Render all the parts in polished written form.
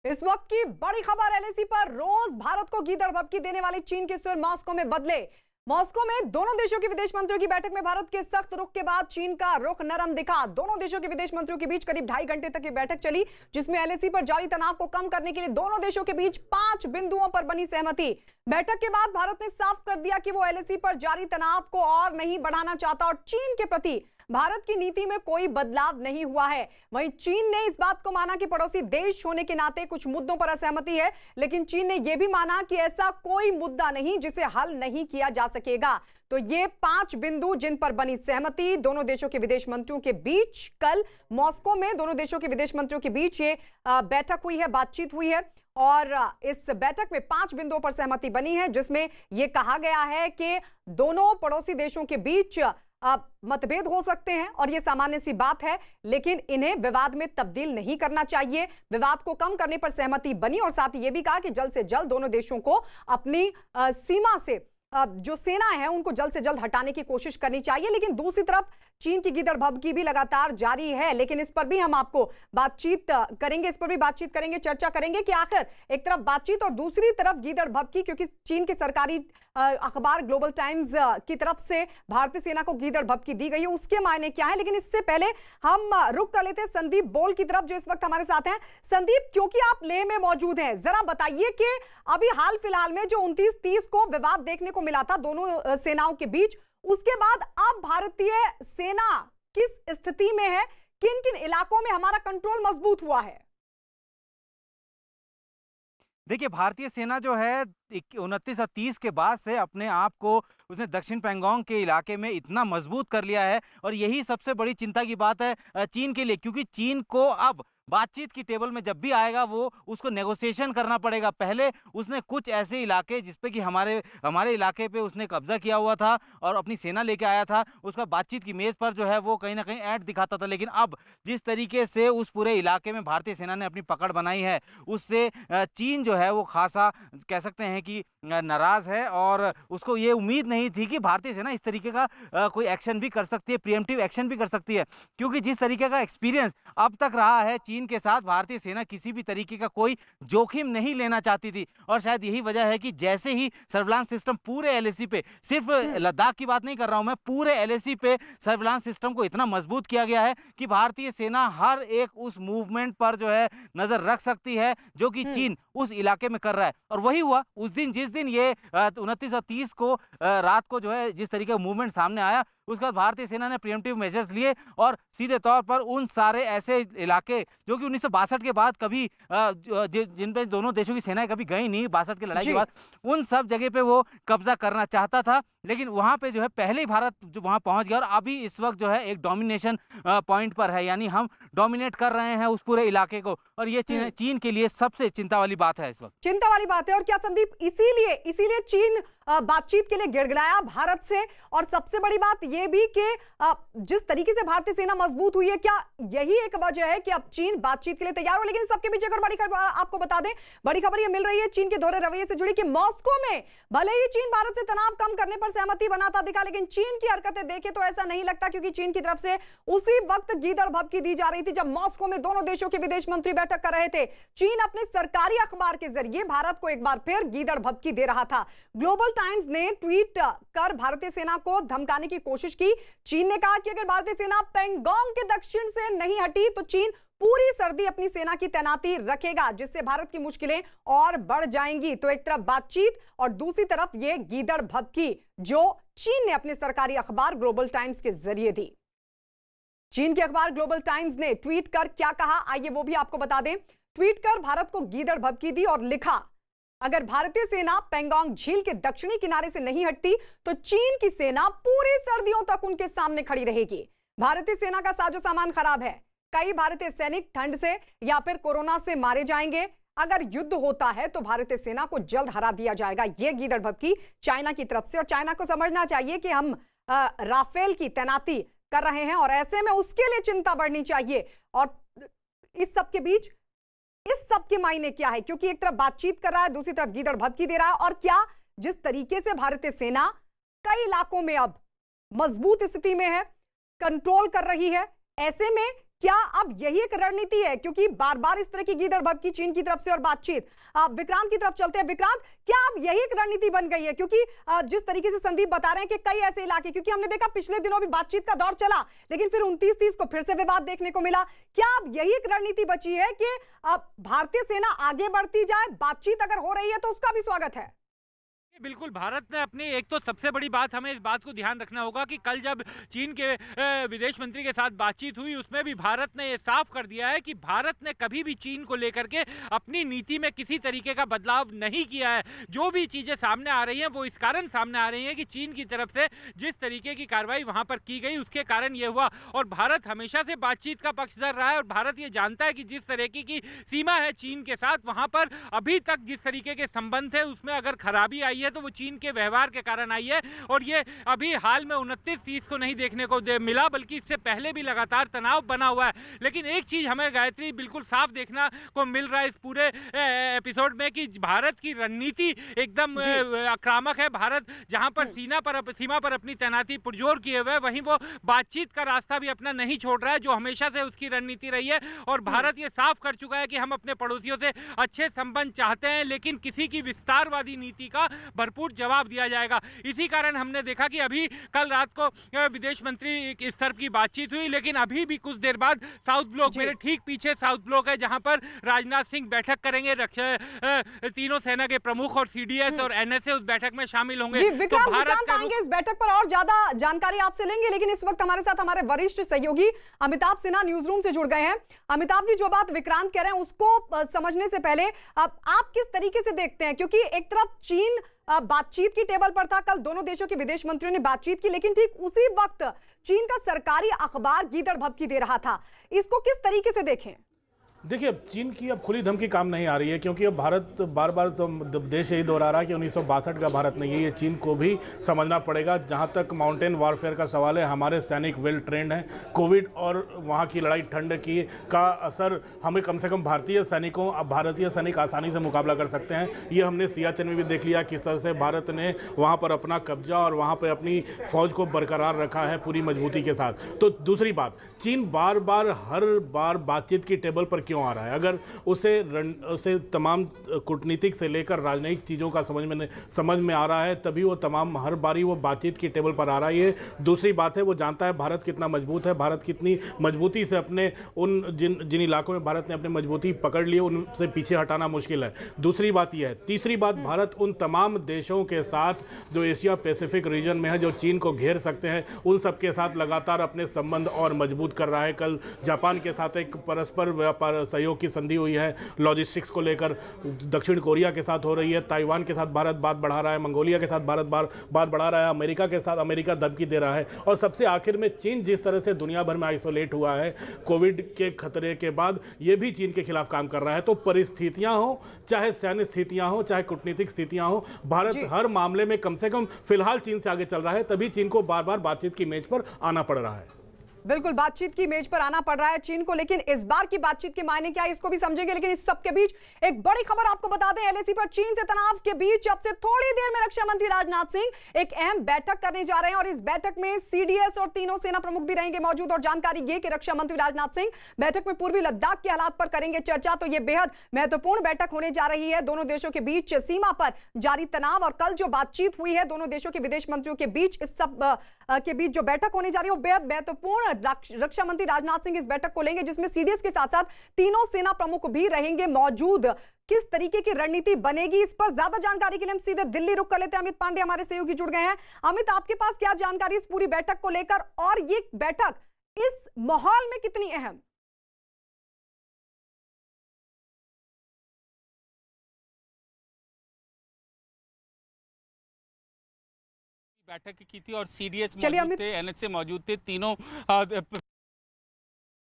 इस वक्त की बड़ी खबर एलएसी पर रोज भारत को गीदड़ भभकी देने वाले चीन के सुर मॉस्को में बदले। मॉस्को में दोनों देशों के विदेश मंत्रियों की बैठक में भारत के सख्त रुख के बाद चीन का रुख नरम दिखा। दोनों देशों के विदेश मंत्रियों के बीच करीब 2.5 घंटे तक की बैठक चली, जिसमें एलएसी पर जारी तनाव को कम करने के लिए दोनों देशों के बीच 5 बिंदुओं पर बनी सहमति। बैठक के बाद भारत ने साफ कर दिया कि वो एलएसी पर जारी तनाव को और नहीं बढ़ाना चाहता और चीन के प्रति भारत की नीति में कोई बदलाव नहीं हुआ है। वहीं चीन ने इस बात को माना कि पड़ोसी देश होने के नाते कुछ मुद्दों पर असहमति है, लेकिन चीन ने यह भी माना कि ऐसा कोई मुद्दा नहीं जिसे हल नहीं किया जा सकेगा। तो ये 5 बिंदु जिन पर बनी सहमति दोनों देशों के विदेश मंत्रियों के बीच कल मॉस्को में दोनों देशों के विदेश मंत्रियों के बीच ये बैठक हुई है, बातचीत हुई है और इस बैठक में 5 बिंदुओं पर सहमति बनी है, जिसमें यह कहा गया है कि दोनों पड़ोसी देशों के बीच मतभेद हो सकते हैं और यह सामान्य सी बात है, लेकिन इन्हें विवाद में तब्दील नहीं करना चाहिए। विवाद को कम करने पर सहमति बनी और साथ ही यह भी कहा कि जल्द से जल्द दोनों देशों को अपनी सीमा से जो सेना है उनको जल्द से जल्द हटाने की कोशिश करनी चाहिए। लेकिन दूसरी तरफ चीन की गीदड़ भभकी भी लगातार जारी है, लेकिन इस पर भी हम आपको बातचीत करेंगे, चर्चा करेंगे कि आखिर एक तरफ बातचीत और दूसरी तरफ गीदड़ भभकी, क्योंकि चीन के सरकारी अखबार ग्लोबल टाइम्स की तरफ से भारतीय सेना को गीदड़ भभकी दी गई है, उसके मायने क्या है। लेकिन इससे पहले हम रुख कर लेते हैं संदीप बोल की तरफ, जो इस वक्त हमारे साथ हैं। संदीप, क्योंकि आप लेह में मौजूद हैं, जरा बताइए कि अभी हाल फिलहाल में जो 29-30 को विवाद देखने को मिला था दोनों सेनाओं के बीच, उसके बाद अब भारतीय सेना किस स्थिति में है, किन किन इलाकों में हमारा कंट्रोल मजबूत हुआ है? देखिए, भारतीय सेना जो है 29 और 30 के बाद से अपने आप को उसने दक्षिण पैंगोंग के इलाके में इतना मजबूत कर लिया है और यही सबसे बड़ी चिंता की बात है चीन के लिए, क्योंकि चीन को अब बातचीत की टेबल में जब भी आएगा वो उसको नेगोशिएशन करना पड़ेगा। पहले उसने कुछ ऐसे इलाके जिसपे कि हमारे इलाके पे उसने कब्जा किया हुआ था और अपनी सेना लेके आया था, उसका बातचीत की मेज पर जो है वो कहीं ना कहीं ऐड दिखाता था। लेकिन अब जिस तरीके से उस पूरे इलाके में भारतीय सेना ने अपनी पकड़ बनाई है, उससे चीन जो है वो खासा कह सकते हैं कि नाराज है और उसको ये उम्मीद नहीं थी कि भारतीय सेना इस तरीके का कोई एक्शन भी कर सकती है, प्रीएम्प्टिव एक्शन भी कर सकती है, क्योंकि जिस तरीके का एक्सपीरियंस अब तक रहा है चीन के साथ, भारतीय सेना किसी भी तरीके का कोई जोखिम नहीं लेना चाहती थी। और शायद यही वजह है कि जैसे ही सर्विलांस सिस्टम पूरे एलएसी पे, सिर्फ लद्दाख की बात नहीं कर रहा हूं मैं, पूरे एलएसी पे सर्विलांस सिस्टम को इतना मजबूत किया गया है कि भारतीय सेना हर एक उस मूवमेंट पर जो है नजर रख सकती है जो कि चीन उस इलाके में कर रहा है। और वही हुआ उस दिन, जिस दिन ये 29 और 30 को रात को जो है जिस तरीके का मूवमेंट सामने आया, उसके बाद भारतीय सेना ने प्रीएम्प्टिव मेजर्स लिए और सीधे तौर पर उन सारे ऐसे इलाके जो कि 1962 के बाद कभी जिन पे दोनों देशों की सेनाएं कभी गई नहीं, 62 की लड़ाई के बाद, उन सब जगह पे वो कब्जा करना चाहता था। लेकिन वहां पे जो है पहले ही भारत जो वहां पहुंच गया और अभी इस वक्त जो है एक डोमिनेशन पॉइंट पर है, यानी हम डोमिनेट कर रहे हैं उस पूरे इलाके को, और ये चीन के लिए सबसे चिंता वाली बात है इस वक्त। चिंता वाली बात है। और क्या संदीप इसीलिए चीन बातचीत के लिए गिड़गिड़ाया भारत से? और सबसे बड़ी बात यह भी कि जिस तरीके से भारतीय सेना मजबूत हुई है, क्या यही एक वजह है कि अब चीन बातचीत के लिए तैयार हो? लेकिन सबके बीच अगर बड़ी खबर आपको बता दें, बड़ी खबर यह मिल रही है चीन के दोहरे रवैये से जुड़ी कि मॉस्को में भले ही चीन भारत से तनाव कम करने पर सहमति बनाता दिखा, लेकिन चीन की हरकतें देखे तो ऐसा नहीं लगता, क्योंकि चीन की तरफ से उसी वक्त गीदड़ भभकी दी जा रही थी जब मॉस्को में दोनों देशों के विदेश मंत्री बैठक कर रहे थे। चीन अपने सरकारी अखबार के जरिए भारत को एक बार फिर गीदड़ भभकी दे रहा था। ग्लोबल टाइम्स ने ट्वीट कर भारतीय सेना को धमकाने की कोशिश की। चीन ने कहा कि अगर भारतीय सेना पैंगोंग के दक्षिण से नहीं हटी तो चीन पूरी सर्दी अपनी सेना की तैनाती रखेगा, जिससे भारत की मुश्किलें और बढ़ जाएंगी। तो एक तरफ बातचीत और दूसरी तरफ ये गीदड़ भभकी जो चीन ने अपने सरकारी अखबार ग्लोबल टाइम्स के जरिए दी। चीन के अखबार ग्लोबल टाइम्स ने ट्वीट कर क्या कहा, आइए वो भी आपको बता दें। ट्वीट कर भारत को गीदड़ भभकी दी और लिखा, अगर भारतीय सेना पैंगोंग झील के दक्षिणी किनारे से नहीं हटती तो चीन की सेना पूरी सर्दियों तक उनके सामने खड़ी रहेगी। भारतीय सेना का साजो सामान खराब है, कई भारतीय सैनिक ठंड से या फिर कोरोना से मारे जाएंगे। अगर युद्ध होता है तो भारतीय सेना को जल्द हरा दिया जाएगा। यह गीदड़ भभकी चाइना की तरफ से, और चाइना को समझना चाहिए कि हम राफेल की तैनाती कर रहे हैं और ऐसे में उसके लिए चिंता बढ़नी चाहिए। और इस सब के बीच इस सब के मायने क्या है, क्योंकि एक तरफ बातचीत कर रहा है, दूसरी तरफ गीदड़ भभकी दे रहा है। और क्या जिस तरीके से भारतीय सेना कई इलाकों में अब मजबूत स्थिति में है, कंट्रोल कर रही है, ऐसे में क्या अब यही एक रणनीति है, क्योंकि बार बार इस तरह की गीदड़ भभकी चीन की तरफ से और बातचीत। विक्रांत की तरफ चलते हैं। विक्रांत, क्या अब यही एक रणनीति बन गई है? क्योंकि जिस तरीके से संदीप बता रहे हैं कि कई ऐसे इलाके, क्योंकि हमने देखा पिछले दिनों भी बातचीत का दौर चला, लेकिन फिर 29-30 को फिर से विवाद देखने को मिला। क्या अब यही एक रणनीति बची है कि अब भारतीय सेना आगे बढ़ती जाए, बातचीत अगर हो रही है तो उसका भी स्वागत है? बिल्कुल, भारत ने अपनी एक तो सबसे बड़ी बात, हमें इस बात को ध्यान रखना होगा कि कल जब चीन के विदेश मंत्री के साथ बातचीत हुई, उसमें भी भारत ने ये साफ कर दिया है कि भारत ने कभी भी चीन को लेकर के अपनी नीति में किसी तरीके का बदलाव नहीं किया है। जो भी चीज़ें सामने आ रही हैं वो इस कारण सामने आ रही हैं कि चीन की तरफ से जिस तरीके की कार्रवाई वहाँ पर की गई उसके कारण ये हुआ। और भारत हमेशा से बातचीत का पक्षधर रहा है और भारत ये जानता है कि जिस तरीके की सीमा है चीन के साथ, वहाँ पर अभी तक जिस तरीके के संबंध थे उसमें अगर खराबी आई है तो वो चीन के व्यवहार के कारण आई है। और ये अभी हाल में 29-30 को नहीं देखने को मिला, बल्कि इससे पहले भी लगातार तनाव बना हुआ है। लेकिन एक चीज हमें गायत्री बिल्कुल साफ देखना को मिल रहा है इस पूरे एपिसोड में कि भारत की रणनीति एकदम आक्रामक है। भारत जहां पर सीमा पर अपनी तैनाती पुरजोर किए हुए है, वहीं वो बातचीत का रास्ता भी अपना नहीं छोड़ रहा है, जो हमेशा से उसकी रणनीति रही है। और भारत ये साफ कर चुका है कि हम अपने पड़ोसियों से अच्छे संबंध चाहते हैं, लेकिन किसी की विस्तारवादी नीति का भरपूर जवाब दिया जाएगा। इसी कारण हमने देखा कि अभी कल रात को विदेश मंत्री स्तर की बातचीत हुई, लेकिन अभी भी कुछ देर बाद साउथ ब्लॉक, मेरे ठीक पीछे साउथ ब्लॉक है, जहां पर राजनाथ सिंह बैठक करेंगे। तीनों सेना के प्रमुख और सीडीएस और एनएसए उस बैठक में शामिल होंगे। तो भारत आएंगे इस बैठक पर और ज्यादा जानकारी आपसे लेंगे, लेकिन इस वक्त हमारे साथ हमारे वरिष्ठ सहयोगी अमिताभ सिन्हा न्यूज रूम से जुड़ गए हैं। अमिताभ जी, जो बात विक्रांत कह रहे हैं उसको समझने से पहले आप किस तरीके से देखते हैं, क्योंकि एक तरफ चीन बातचीत की टेबल पर था, कल दोनों देशों के विदेश मंत्रियों ने बातचीत की, लेकिन ठीक उसी वक्त चीन का सरकारी अखबार गीदड़ भभकी दे रहा था। इसको किस तरीके से देखें? देखिए, चीन की अब खुली धमकी काम नहीं आ रही है, क्योंकि अब भारत बार बार तो देश यही दोहरा रहा है कि 1962 का भारत नहीं है। ये चीन को भी समझना पड़ेगा। जहां तक माउंटेन वॉरफेयर का सवाल है, हमारे सैनिक वेल ट्रेंड हैं। कोविड और वहां की लड़ाई ठंड की का असर हमें कम से कम भारतीय सैनिक आसानी से मुकाबला कर सकते हैं। ये हमने सियाचिन में भी देख लिया किस तरह से भारत ने वहाँ पर अपना कब्जा और वहाँ पर अपनी फौज को बरकरार रखा है पूरी मजबूती के साथ। तो दूसरी बात, चीन हर बार बातचीत की टेबल पर क्यों आ रहा है? अगर उसे तमाम कूटनीतिक से लेकर राजनयिक चीज़ों का समझ में आ रहा है, तभी वो हर बारी वो बातचीत की टेबल पर आ रहा है। दूसरी बात है, वो जानता है भारत कितना मजबूत है, भारत कितनी मजबूती से अपने जिन इलाकों में भारत ने अपनी मजबूती पकड़ ली उनसे पीछे हटाना मुश्किल है। दूसरी बात यह है। तीसरी बात, भारत उन तमाम देशों के साथ जो एशिया पैसिफिक रीजन में है, जो चीन को घेर सकते हैं, उन सब के साथ लगातार अपने संबंध और मजबूत कर रहा है। कल जापान के साथ एक परस्पर व्यापार सहयोग की संधि हुई है लॉजिस्टिक्स को लेकर। दक्षिण कोरिया के साथ हो रही है। ताइवान के साथ भारत बात बढ़ा रहा है। मंगोलिया के साथ भारत बात बढ़ा रहा है। अमेरिका के साथ अमेरिका धमकी दे रहा है। और सबसे आखिर में चीन जिस तरह से दुनिया भर में आइसोलेट हुआ है कोविड के खतरे के बाद, ये भी चीन के खिलाफ काम कर रहा है। तो परिस्थितियां हो, चाहे सैन्य स्थितियां हो, चाहे कूटनीतिक स्थितियां हो, भारत हर मामले में कम से कम फिलहाल चीन से आगे चल रहा है। तभी चीन को बार बार बातचीत की मेज पर आना पड़ रहा है। बिल्कुल, बातचीत की मेज पर आना पड़ रहा है चीन को, लेकिन इस बार की बातचीत के मायने क्या है इसको भी समझेंगे। लेकिन इस सब के बीच एक बड़ी खबर आपको बता दें, एलएसी पर चीन से तनाव के बीच अब से थोड़ी देर में रक्षा मंत्री राजनाथ सिंह एक अहम बैठक करने जा रहे हैं और इस बैठक में सीडीएस और तीनों सेना प्रमुख भी रहेंगे मौजूद। और जानकारी ये कि रक्षा मंत्री राजनाथ सिंह बैठक में पूर्वी लद्दाख के हालात पर करेंगे चर्चा। तो यह बेहद महत्वपूर्ण बैठक होने जा रही है। दोनों देशों के बीच सीमा पर जारी तनाव और कल जो बातचीत हुई है दोनों देशों के विदेश मंत्रियों के बीच, इस सब के बीच जो बैठक होने जा रही है वो बेहद महत्वपूर्ण। रक्षा मंत्री राजनाथ सिंह इस बैठक को लेंगे जिसमें सीडीएस के साथ साथ तीनों सेना प्रमुख भी रहेंगे मौजूद। किस तरीके की रणनीति बनेगी, इस पर ज्यादा जानकारी के लिए हम सीधे दिल्ली रुक कर लेते हैं। अमित पांडे हमारे सहयोगी जुड़ गए हैं। अमित, आपके पास क्या जानकारी इस पूरी बैठक को लेकर और ये बैठक इस माहौल में कितनी अहम? बैठक की थी और सीडीएस मौजूद थे, एनएसए मौजूद थे, तीनों।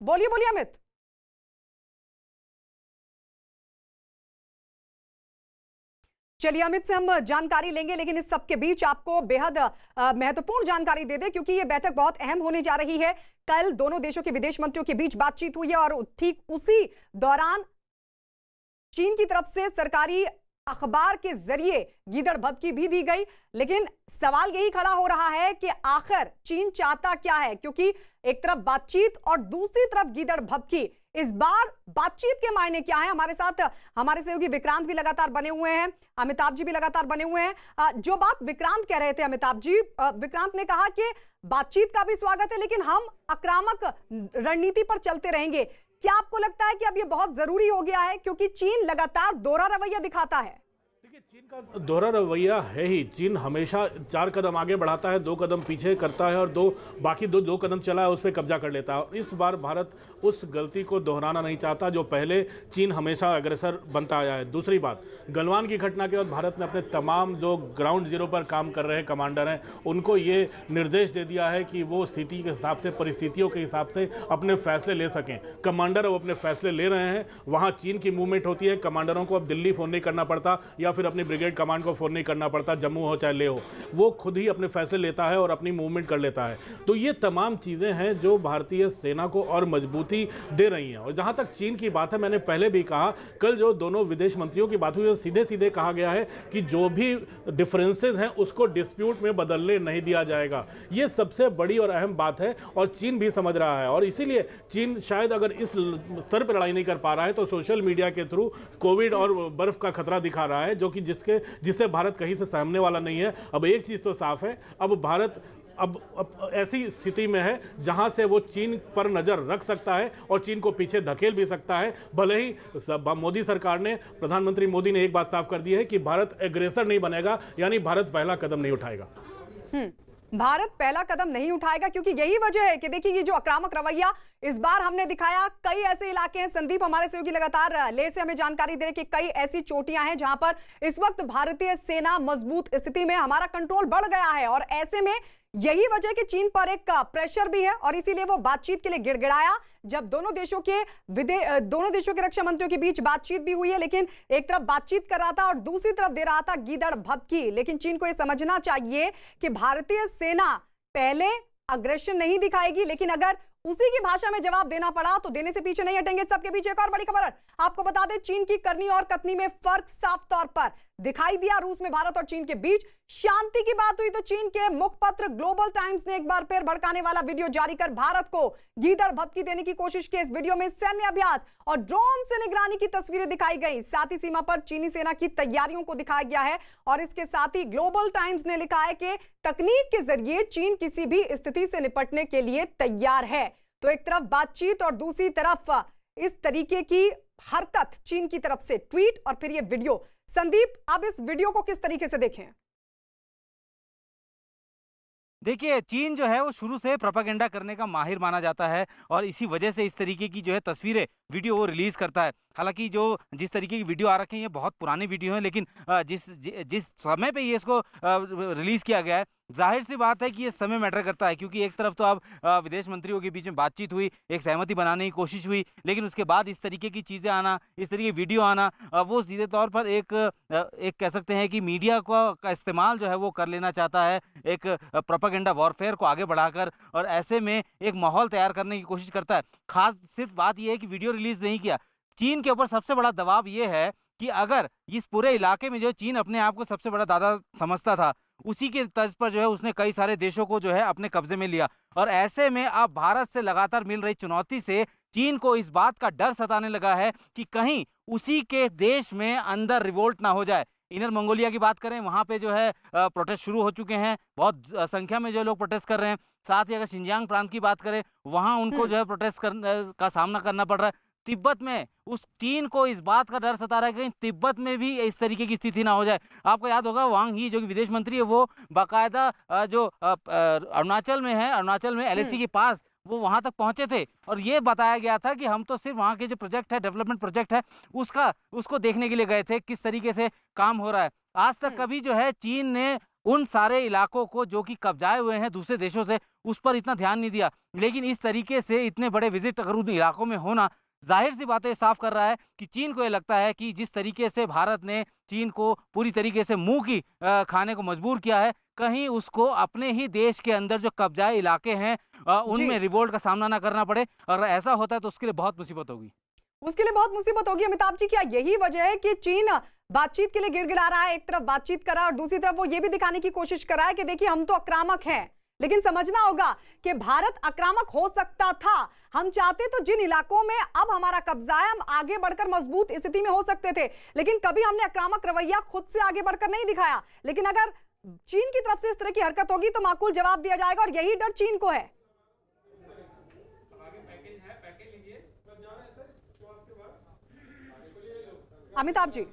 बोलिए अमित। चलिए, अमित से हम जानकारी लेंगे, लेकिन इस सबके बीच आपको बेहद महत्वपूर्ण जानकारी दे दें क्योंकि यह बैठक बहुत अहम होने जा रही है। कल दोनों देशों के विदेश मंत्रियों के बीच बातचीत हुई है और ठीक उसी दौरान चीन की तरफ से सरकारी अखबार के जरिए गीदड़ भभकी भी दी गई। लेकिन सवाल यही खड़ा हो रहा है कि आखिर चीन चाहता क्या है, क्योंकि एक तरफ बातचीत और दूसरी तरफ गीदड़ भभकी। इस बार बातचीत के मायने क्या है? हमारे साथ हमारे सहयोगी विक्रांत भी लगातार बने हुए हैं, अमिताभ जी भी लगातार बने हुए हैं। जो बात विक्रांत कह रहे थे अमिताभ जी, विक्रांत ने कहा कि बातचीत का भी स्वागत है, लेकिन हम आक्रामक रणनीति पर चलते रहेंगे। क्या आपको लगता है कि अब ये बहुत जरूरी हो गया है, क्योंकि चीन लगातार दोहरा रवैया दिखाता है? देखिए, चीन का दोहरा रवैया है ही। चीन हमेशा 4 कदम आगे बढ़ाता है, 2 कदम पीछे करता है और बाकी दो कदम चला है उस पर कब्जा कर लेता है। इस बार भारत उस गलती को दोहराना नहीं चाहता जो पहले चीन हमेशा अग्रेसर बनता आया है। दूसरी बात, गलवान की घटना के बाद भारत ने अपने तमाम जो ग्राउंड जीरो पर काम कर रहे कमांडर हैं उनको ये निर्देश दे दिया है कि वो स्थिति के हिसाब से, परिस्थितियों के हिसाब से अपने फैसले ले सकें। कमांडर अब अपने फैसले ले रहे हैं। वहाँ चीन की मूवमेंट होती है, कमांडरों को अब दिल्ली फ़ोन नहीं करना पड़ता या फिर अपनी ब्रिगेड कमांड को फोन नहीं करना पड़ता, जम्मू हो चाहे ले हो, वो खुद ही अपने फैसले लेता है और अपनी मूवमेंट कर लेता है। तो ये तमाम चीज़ें हैं जो भारतीय सेना को और मजबूती दे रही हैं। और जहां तक चीन की बात है, मैंने पहले भी कहा, कल जो दोनों विदेश मंत्रियों की बात हुई, सीधे सीधे कहा गया है कि जो भी डिफरेंसेस हैं उसको डिस्प्यूट में बदलने नहीं दिया जाएगा। ये सबसे बड़ी और अहम बात है और चीन भी समझ रहा है। और इसीलिए चीन शायद अगर इस स्तर पर लड़ाई नहीं कर पा रहा है तो सोशल मीडिया के थ्रू कोविड और बर्फ का खतरा दिखा रहा है, जो कि जिससे भारत कहीं से सहमने वाला नहीं है। अब एक चीज तो साफ है, अब भारत अब ऐसी स्थिति में है जहां से वो चीन पर नजर रख सकता है और चीन को पीछे धकेल भी सकता है। भले ही मोदी सरकार ने, प्रधानमंत्री मोदी ने एक बात साफ कर दी है कि भारत एग्रेसर नहीं बनेगा, यानी भारत पहला कदम नहीं उठाएगा। भारत पहला कदम नहीं उठाएगा, क्योंकि यही वजह है कि देखिए ये जो आक्रामक रवैया इस बार हमने दिखाया। कई ऐसे इलाके हैं, संदीप हमारे सहयोगी लगातार ले से हमें जानकारी दे रहे कि कई ऐसी चोटियां हैं जहां पर इस वक्त भारतीय सेना मजबूत स्थिति में, हमारा कंट्रोल बढ़ गया है। और ऐसे में यही वजह कि चीन पर एक प्रेशर भी है और इसीलिए वो बातचीत के लिए गिड़गिड़ाया। जब दोनों देशों के रक्षा मंत्रियों के बीच बातचीत भी हुई है, लेकिन एक तरफ बातचीत कर रहा था और दूसरी तरफ दे रहा था गीदड़ भभकी। लेकिन चीन को यह समझना चाहिए कि भारतीय सेना पहले अग्रेशन नहीं दिखाएगी, लेकिन अगर उसी की भाषा में जवाब देना पड़ा तो देने से पीछे नहीं हटेंगे। सबके पीछे एक और बड़ी खबर आपको बता दें, चीन की करनी और कथनी में फर्क साफ तौर पर दिखाई दिया। रूस में भारत और चीन के बीच शांति की बात हुई तो चीन के मुखपत्र ग्लोबल टाइम्स ने एक बार फिर भड़काने वाला वीडियो जारी कर भारत को गीदड़ भभकी देने की कोशिश की। इस वीडियो में सैन्य अभ्यास और ड्रोन से निगरानी की तस्वीरें दिखाई गई। साथ ही सीमा पर चीनी सेना की तैयारियों को दिखाया गया है और इसके साथ ही ग्लोबल टाइम्स ने लिखा है कि तकनीक के जरिए चीन किसी भी स्थिति से निपटने के लिए तैयार है। तो एक तरफ बातचीत और दूसरी तरफ इस तरीके की हरकत चीन की तरफ से, ट्वीट और फिर ये वीडियो। संदीप, अब इस वीडियो को किस तरीके से देखें? देखिए, चीन जो है वो शुरू से प्रोपेगेंडा करने का माहिर माना जाता है और इसी वजह से इस तरीके की जो है तस्वीरें, वीडियो वो रिलीज करता है। हालांकि जिस तरीके की वीडियो आ रखी है ये बहुत पुरानी वीडियो है, लेकिन जिस समय पे ये इसको रिलीज किया गया है, जाहिर सी बात है कि ये समय मैटर करता है। क्योंकि एक तरफ तो अब विदेश मंत्रियों के बीच में बातचीत हुई, एक सहमति बनाने की कोशिश हुई, लेकिन उसके बाद इस तरीके की चीज़ें आना, इस तरीके की वीडियो आना, वो सीधे तौर पर एक कह सकते हैं कि मीडिया का इस्तेमाल जो है वो कर लेना चाहता है, एक प्रोपेगेंडा वॉरफेयर को आगे बढ़ाकर, और ऐसे में एक माहौल तैयार करने की कोशिश करता है। खास सिर्फ बात यह है कि वीडियो रिलीज नहीं किया। चीन के ऊपर सबसे बड़ा दबाव ये है कि अगर इस पूरे इलाके में जो चीन अपने आप को सबसे बड़ा दादा समझता था, उसी के तर्ज पर जो है उसने कई सारे देशों को जो है अपने कब्जे में लिया। और ऐसे में अब भारत से लगातार मिल रही चुनौती से चीन को इस बात का डर सताने लगा है कि कहीं उसी के देश में अंदर रिवोल्ट ना हो जाए। इनर मंगोलिया की बात करें, वहाँ पे जो है प्रोटेस्ट शुरू हो चुके हैं, बहुत संख्या में जो लोग प्रोटेस्ट कर रहे हैं। साथ ही अगर शिंजियांग प्रांत की बात करें, वहाँ उनको जो है प्रोटेस्ट का सामना करना पड़ रहा है। तिब्बत में उस चीन को इस बात का डर सता रहा है कि तिब्बत में भी इस तरीके की स्थिति ना हो जाए। आपको याद होगा वांग ही जो कि विदेश मंत्री है, वो बाकायदा जो अरुणाचल में है, अरुणाचल में LAC के पास वो वहां तक पहुंचे थे और ये बताया गया था कि हम तो सिर्फ वहां के जो प्रोजेक्ट है, डेवलपमेंट प्रोजेक्ट है, उसको देखने के लिए गए थे, किस तरीके से काम हो रहा है। आज तक कभी जो है चीन ने उन सारे इलाकों को जो कि कब्जाए हुए हैं दूसरे देशों से, उस पर इतना ध्यान नहीं दिया। लेकिन इस तरीके से इतने बड़े विजिट अगर उन इलाकों में होना, जाहिर सी बात है साफ कर रहा है कि चीन को ये लगता है कि जिस तरीके से भारत ने चीन को पूरी तरीके से मुंह की खाने को मजबूर किया है, कहीं उसको अपने ही देश के अंदर जो कब्जाए इलाके हैं उनमें रिवोल्ट का सामना ना करना पड़े। अगर ऐसा होता है तो उसके लिए बहुत मुसीबत होगी। अमिताभ जी, क्या यही वजह है कि चीन बातचीत के लिए गिड़गिड़ा रहा है। एक तरफ बातचीत कर रहा है और दूसरी तरफ वो ये भी दिखाने की कोशिश कर रहा है कि देखिए हम तो आक्रामक हैं, लेकिन समझना होगा कि भारत आक्रामक हो सकता था। हम चाहते तो जिन इलाकों में अब हमारा कब्जा है, हम आगे बढ़कर मजबूत स्थिति में हो सकते थे, लेकिन कभी हमने आक्रामक रवैया खुद से आगे बढ़कर नहीं दिखाया। लेकिन अगर चीन की तरफ से इस तरह की हरकत होगी तो माकूल जवाब दिया जाएगा और यही डर चीन को है। अमिताभ जी,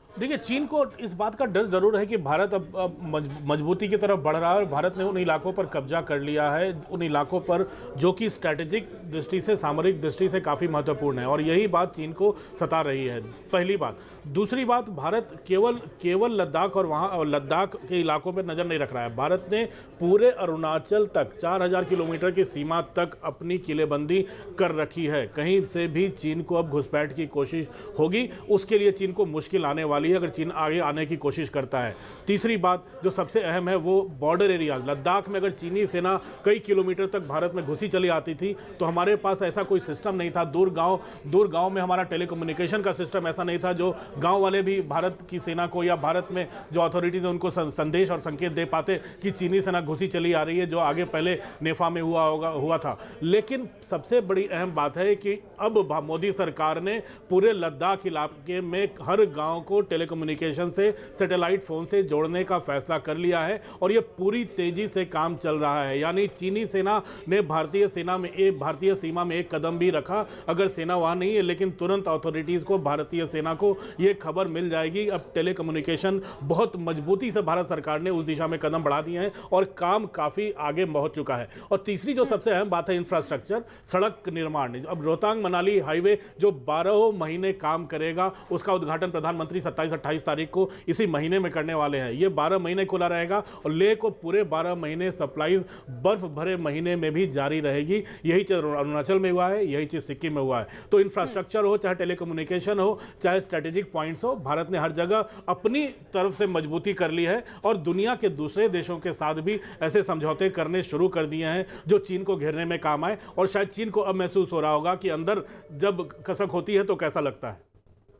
देखिए, चीन को इस बात का डर जरूर है कि भारत अब मजबूती की तरफ बढ़ रहा है और भारत ने उन इलाकों पर कब्जा कर लिया है, उन इलाकों पर जो कि स्ट्रैटेजिक दृष्टि से, सामरिक दृष्टि से काफ़ी महत्वपूर्ण है, और यही बात चीन को सता रही है। पहली बात। दूसरी बात, भारत केवल लद्दाख और वहाँ लद्दाख के इलाकों पर नज़र नहीं रख रहा है। भारत ने पूरे अरुणाचल तक 4000 किलोमीटर की सीमा तक अपनी किलेबंदी कर रखी है। कहीं से भी चीन को अब घुसपैठ की कोशिश होगी, उसके लिए चीन को मुश्किल आने वाली है अगर चीन आगे आने की कोशिश करता है। तीसरी बात जो सबसे अहम है वो बॉर्डर एरिया। लद्दाख में अगर चीनी सेना कई किलोमीटर तक भारत में घुसी चली आती थी तो हमारे पास ऐसा कोई सिस्टम नहीं था। दूर गांव में हमारा टेलीकम्युनिकेशन का सिस्टम ऐसा नहीं था जो गांव वाले भी भारत की सेना को या भारत में जो अथॉरिटीज है उनको संदेश और संकेत दे पाते कि चीनी सेना घुसी चली आ रही है, जो आगे पहले नेफा में हुआ था। लेकिन सबसे बड़ी अहम बात है कि अब मोदी सरकार ने पूरे लद्दाख इलाके में हर गांव को टेलीकम्युनिकेशन से, सैटेलाइट फोन से जोड़ने का फैसला कर लिया है और यह पूरी तेजी से काम चल रहा है। यानी चीनी सेना ने भारतीय सीमा में एक कदम भी रखा, अगर सेना वहां नहीं है, लेकिन तुरंत अथॉरिटीज को, भारतीय सेना को यह खबर मिल जाएगी। अब टेलीकम्युनिकेशन बहुत मजबूती से भारत सरकार ने उस दिशा में कदम बढ़ा दिए हैं और काम काफी आगे पहुंच चुका है। और तीसरी जो सबसे अहम बात है, इंफ्रास्ट्रक्चर, सड़क निर्माण। अब रोहतांग मनाली हाईवे जो 12 महीने काम करेगा, उसका उद्घाटन प्रधानमंत्री 27-28 तारीख को इसी महीने में करने वाले हैं। ये 12 महीने खुला रहेगा और लेह को पूरे 12 महीने सप्लाईज बर्फ भरे महीने में भी जारी रहेगी। यही चीज अरुणाचल में हुआ है, यही चीज सिक्किम में हुआ है। तो इंफ्रास्ट्रक्चर हो, चाहे टेलीकम्युनिकेशन हो, चाहे स्ट्रेटेजिक पॉइंट्स हो, भारत ने हर जगह अपनी तरफ से मजबूती कर ली है और दुनिया के दूसरे देशों के साथ भी ऐसे समझौते करने शुरू कर दिए हैं जो चीन को घेरने में काम आए। और शायद चीन को अब महसूस हो रहा होगा कि अंदर जब कसक होती है तो कैसा लगता है।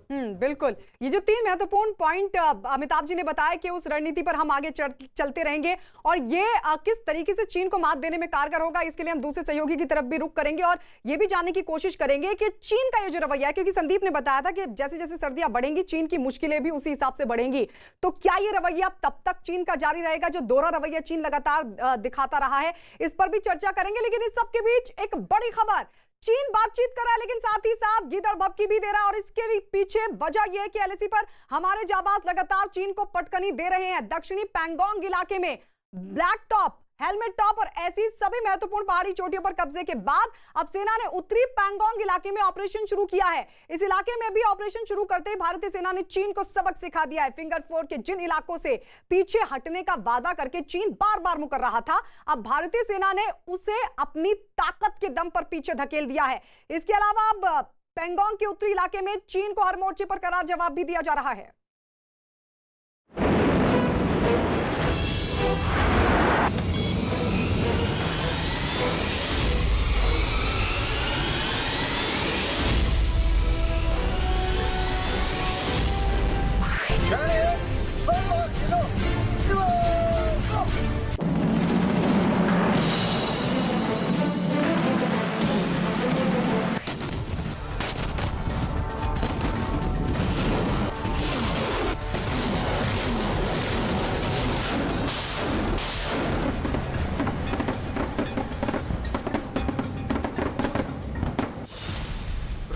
बिल्कुल। ये जो 3 महत्वपूर्ण पॉइंट अमिताभ जी ने बताया कि उस रणनीति पर हम आगे चलते रहेंगे और ये किस तरीके से चीन को मात देने में कारगर होगा, इसके लिए हम दूसरे सहयोगी की तरफ भी रुख करेंगे और ये भी जानने की कोशिश करेंगे कि चीन का ये जो रवैया है, क्योंकि संदीप ने बताया था कि जैसे जैसे सर्दियां बढ़ेंगी चीन की मुश्किलें भी उसी हिसाब से बढ़ेंगी। तो क्या ये रवैया तब तक चीन का जारी रहेगा, जो दोहरा रवैया चीन लगातार दिखाता रहा है? इस पर भी चर्चा करेंगे। लेकिन इस सबके बीच एक बड़ी खबर, चीन बातचीत कर रहा है लेकिन साथ ही साथ गीदड़ भभकी भी दे रहा है और इसके पीछे वजह यह है कि एलएसी पर हमारे जाबाज लगातार चीन को पटकनी दे रहे हैं। दक्षिणी पैंगोंग इलाके में ब्लैक टॉप, हेलमेट टॉप और ऐसी सभी महत्वपूर्ण पहाड़ी चोटियों पर कब्जे के बाद अब सेना ने उत्तरी पैंगोंग इलाके में ऑपरेशन शुरू किया है। इस इलाके में भी ऑपरेशन शुरू करते ही भारतीय सेना ने चीन को सबक सिखा दिया है। फिंगर 4 के जिन इलाकों से पीछे हटने का वादा करके चीन बार बार मुकर रहा था, अब भारतीय सेना ने उसे अपनी ताकत के दम पर पीछे धकेल दिया है। इसके अलावा अब पैंगोंग के उत्तरी इलाके में चीन को हर मोर्चे पर करार जवाब भी दिया जा रहा है।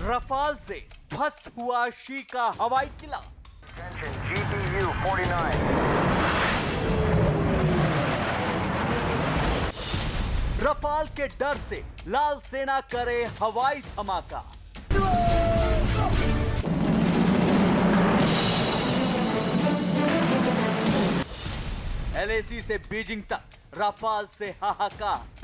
रफाल से ध्वस्त हुआ शी का हवाई किला। GPU 49. रफाल के डर से लाल सेना करे हवाई धमाका। एलएसी से बीजिंग तक रफाल से हाहाकार।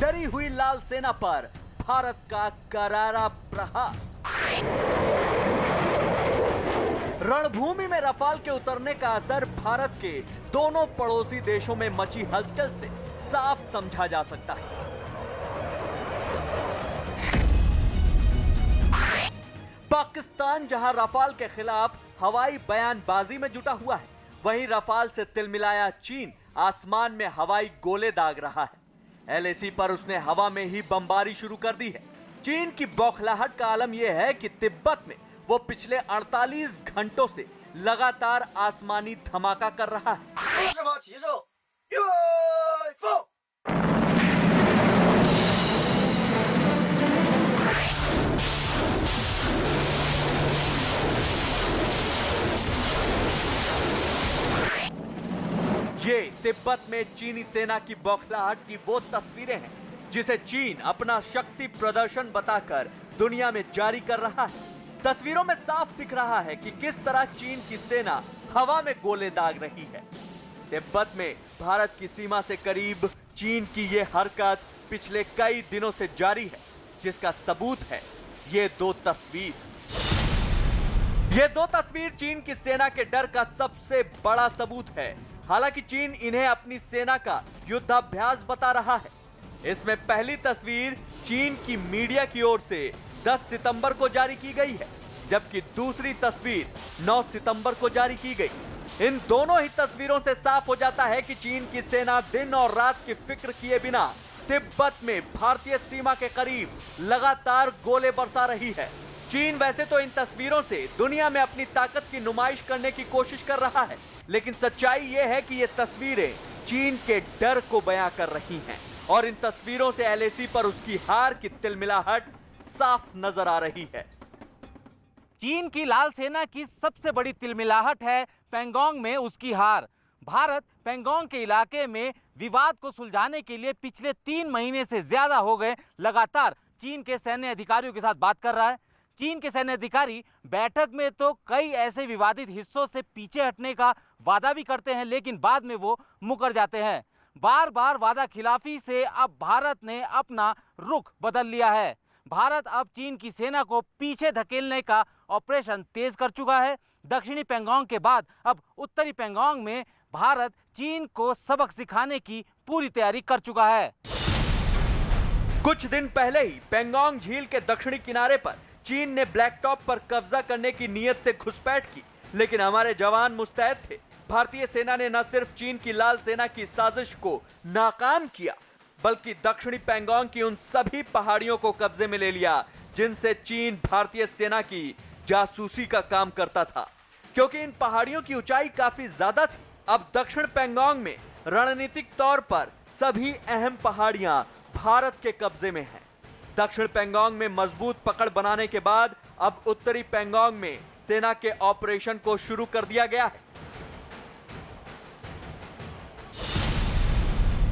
डरी हुई लाल सेना पर भारत का करारा प्रहार। रणभूमि में रफाल के उतरने का असर भारत के दोनों पड़ोसी देशों में मची हलचल से साफ समझा जा सकता है। पाकिस्तान जहां रफाल के खिलाफ हवाई बयानबाजी में जुटा हुआ है, वहीं रफाल से तिलमिलाया चीन आसमान में हवाई गोले दाग रहा है। एलएसी पर उसने हवा में ही बमबारी शुरू कर दी है। चीन की बौखलाहट का आलम यह है कि तिब्बत में वो पिछले 48 घंटों से लगातार आसमानी धमाका कर रहा है। ये तिब्बत में चीनी सेना की बौखलाहट की वो तस्वीरें हैं जिसे चीन अपना शक्ति प्रदर्शन बताकर दुनिया में जारी कर रहा है। तस्वीरों में साफ दिख रहा है कि किस तरह चीन की सेना हवा में गोले दाग रही है। तिब्बत में भारत की सीमा से करीब चीन की ये हरकत पिछले कई दिनों से जारी है, जिसका सबूत है ये दो तस्वीर। ये दो तस्वीर चीन की सेना के डर का सबसे बड़ा सबूत है। हालांकि चीन इन्हें अपनी सेना का युद्धाभ्यास बता रहा है। इसमें पहली तस्वीर चीन की मीडिया की ओर से 10 सितंबर को जारी की गई है, जबकि दूसरी तस्वीर 9 सितंबर को जारी की गई। इन दोनों ही तस्वीरों से साफ हो जाता है कि चीन की सेना दिन और रात की फिक्र किए बिना तिब्बत में भारतीय सीमा के करीब लगातार गोले बरसा रही है। चीन वैसे तो इन तस्वीरों से दुनिया में अपनी ताकत की नुमाइश करने की कोशिश कर रहा है, लेकिन सच्चाई यह है कि ये तस्वीरें चीन के डर को बयां कर रही हैं और इन तस्वीरों से एलएसी पर उसकी हार की तिलमिलाहट साफ नजर आ रही है। चीन की लाल सेना की सबसे बड़ी तिलमिलाहट है पैंगोंग में उसकी हार। भारत पैंगोंग के इलाके में विवाद को सुलझाने के लिए पिछले 3 महीने से ज्यादा हो गए लगातार चीन के सैन्य अधिकारियों के साथ बात कर रहा है। चीन के सैन्य अधिकारी बैठक में तो कई ऐसे विवादित हिस्सों से पीछे हटने का वादा भी करते हैं, लेकिन बाद में वो मुकर जाते हैं। बार बार वादा खिलाफी से अब भारत ने अपना रुख बदल लिया है। भारत अब चीन की सेना को पीछे धकेलने का ऑपरेशन तेज कर चुका है। दक्षिणी पैंगोंग के बाद अब उत्तरी पैंगोंग में भारत चीन को सबक सिखाने की पूरी तैयारी कर चुका है। कुछ दिन पहले ही पैंगोंग झील के दक्षिणी किनारे पर चीन ने ब्लैक टॉप पर कब्जा करने की नीयत से घुसपैठ की, लेकिन हमारे जवान मुस्तैद थे। भारतीय सेना ने न सिर्फ चीन की लाल सेना की साजिश को नाकाम किया, बल्कि दक्षिणी पैंगोंग की उन सभी पहाड़ियों को कब्जे में ले लिया जिनसे चीन भारतीय सेना की जासूसी का काम करता था। क्योंकि इन पहाड़ियों की ऊंचाई काफी ज्यादा थी, अब दक्षिण पैंगोंग में रणनीतिक तौर पर सभी अहम पहाड़ियां भारत के कब्जे में हैं। दक्षिण पैंगोंग में मजबूत पकड़ बनाने के बाद अब उत्तरी पैंगोंग में सेना के ऑपरेशन को शुरू कर दिया गया है।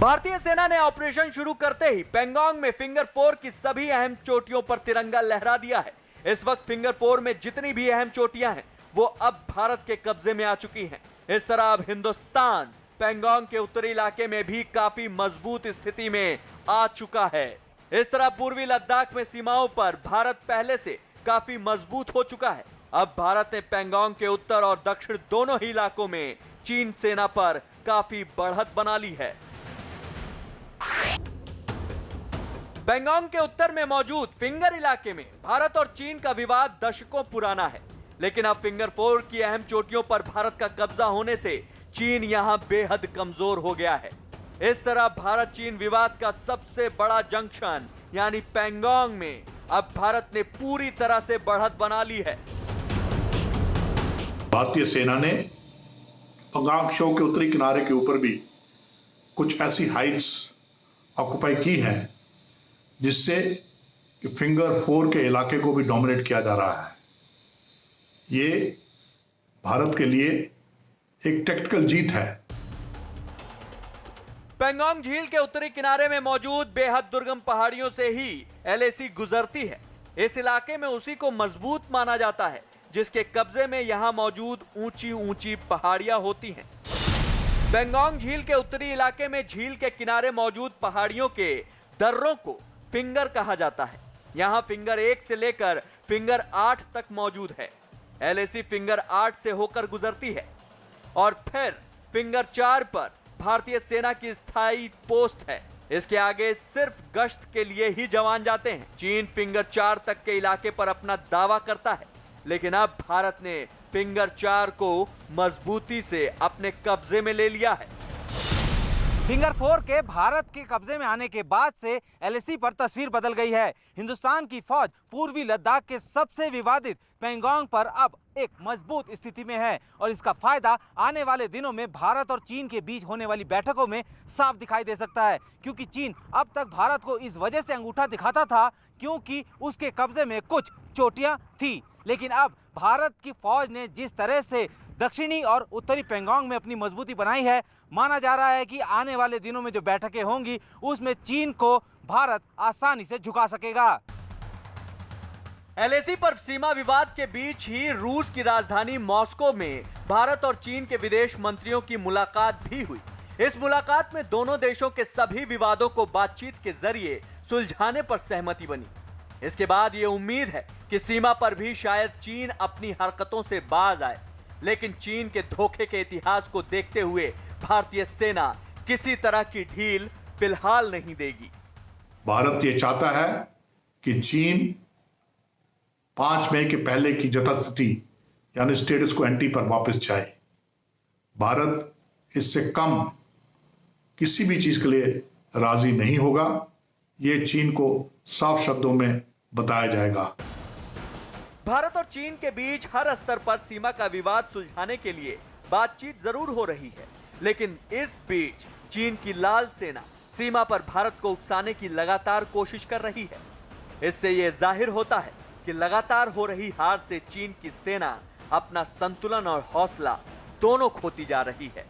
भारतीय सेना ने ऑपरेशन शुरू करते ही पैंगोंग में फिंगर 4 की सभी अहम चोटियों पर तिरंगा लहरा दिया है। इस वक्त फिंगर 4 में जितनी भी अहम चोटियां हैं वो अब भारत के कब्जे में आ चुकी हैं। इस तरह अब हिंदुस्तान पैंगोंग के उत्तरी इलाके में भी काफी मजबूत स्थिति में आ चुका है। इस तरह पूर्वी लद्दाख में सीमाओं पर भारत पहले से काफी मजबूत हो चुका है। अब भारत ने पैंगोंग के उत्तर और दक्षिण दोनों ही इलाकों में चीन सेना पर काफी बढ़त बना ली है। पैंगोंग के उत्तर में मौजूद फिंगर इलाके में भारत और चीन का विवाद दशकों पुराना है, लेकिन अब फिंगर 4 की अहम चोटियों पर भारत का कब्जा होने से चीन यहां बेहद कमजोर हो गया है। इस तरह भारत चीन विवाद का सबसे बड़ा जंक्शन यानी पैंगोंग में अब भारत ने पूरी तरह से बढ़त बना ली है। भारतीय सेना ने पैंगोंग शो के उत्तरी किनारे के ऊपर भी कुछ ऐसी हाइट्स ऑक्युपाई की हैं जिससे फिंगर 4 के इलाके को भी डोमिनेट किया जा रहा है। ये भारत के लिए एक टैक्टिकल जीत है। पैंगोंग झील के उत्तरी किनारे में मौजूद बेहद दुर्गम पहाड़ियों से ही एलएसी गुजरती है। इस इलाके में उसी को मजबूत माना जाता है जिसके कब्जे में यहां मौजूद ऊंची ऊंची पहाड़ियां होती हैं। पैंगोंग झील के उत्तरी इलाके में झील के किनारे मौजूद पहाड़ियों के दर्रों को फिंगर कहा जाता है। यहां फिंगर 1 से लेकर फिंगर 8 तक मौजूद है। एलएसी फिंगर 8 से होकर गुजरती है और फिर फिंगर 4 पर भारतीय सेना की स्थायी पोस्ट है। इसके आगे सिर्फ गश्त के लिए ही जवान जाते हैं। चीन फिंगर 4 तक के इलाके पर अपना दावा करता है, लेकिन अब भारत ने फिंगर 4 को मजबूती से अपने कब्जे में ले लिया है। फिंगर 4 के भारत के कब्जे में आने के बाद से एलएसी पर तस्वीर बदल गई है। हिंदुस्तान की फौज पूर्वी लद्दाख के सबसे विवादित पैंगोंग पर अब एक मजबूत स्थिति में है और इसका फायदा आने वाले दिनों में भारत और चीन के बीच होने वाली बैठकों में साफ दिखाई दे सकता है, क्योंकि चीन अब तक भारत को इस वजह से अंगूठा दिखाता था क्योंकि उसके कब्जे में कुछ चोटियां थी। लेकिन अब भारत की फौज ने जिस तरह से दक्षिणी और उत्तरी पैंगोंग में अपनी मजबूती बनाई है, माना जा रहा है कि आने वाले दिनों में जो बैठकें होंगी उसमें चीन को भारत आसानी से झुका सकेगा। एलएसी पर सीमा विवाद के बीच ही रूस की राजधानी मॉस्को में भारत और चीन के विदेश मंत्रियों की मुलाकात भी हुई। इस मुलाकात में दोनों देशों के सभी विवादों को बातचीत के जरिए सुलझाने पर सहमति बनी। इसके बाद ये उम्मीद है कि सीमा पर भी शायद चीन अपनी हरकतों से बाज आए, लेकिन चीन के धोखे के इतिहास को देखते हुए भारतीय सेना किसी तरह की ढील फिलहाल नहीं देगी। भारत ये चाहता है कि चीन 5 मई के पहले की यथास्थिति यानी स्टेटस क्वो एंटी पर वापस जाए। भारत इससे कम किसी भी चीज के लिए राजी नहीं होगा। ये चीन को साफ शब्दों में बताया जाएगा। भारत और चीन के बीच हर स्तर पर सीमा का विवाद सुलझाने के लिए बातचीत जरूर हो रही है, लेकिन इस बीच चीन की लाल सेना सीमा पर भारत को उकसाने की लगातार कोशिश कर रही है। इससे यह जाहिर होता है कि लगातार हो रही हार से चीन की सेना अपना संतुलन और हौसला दोनों खोती जा रही है।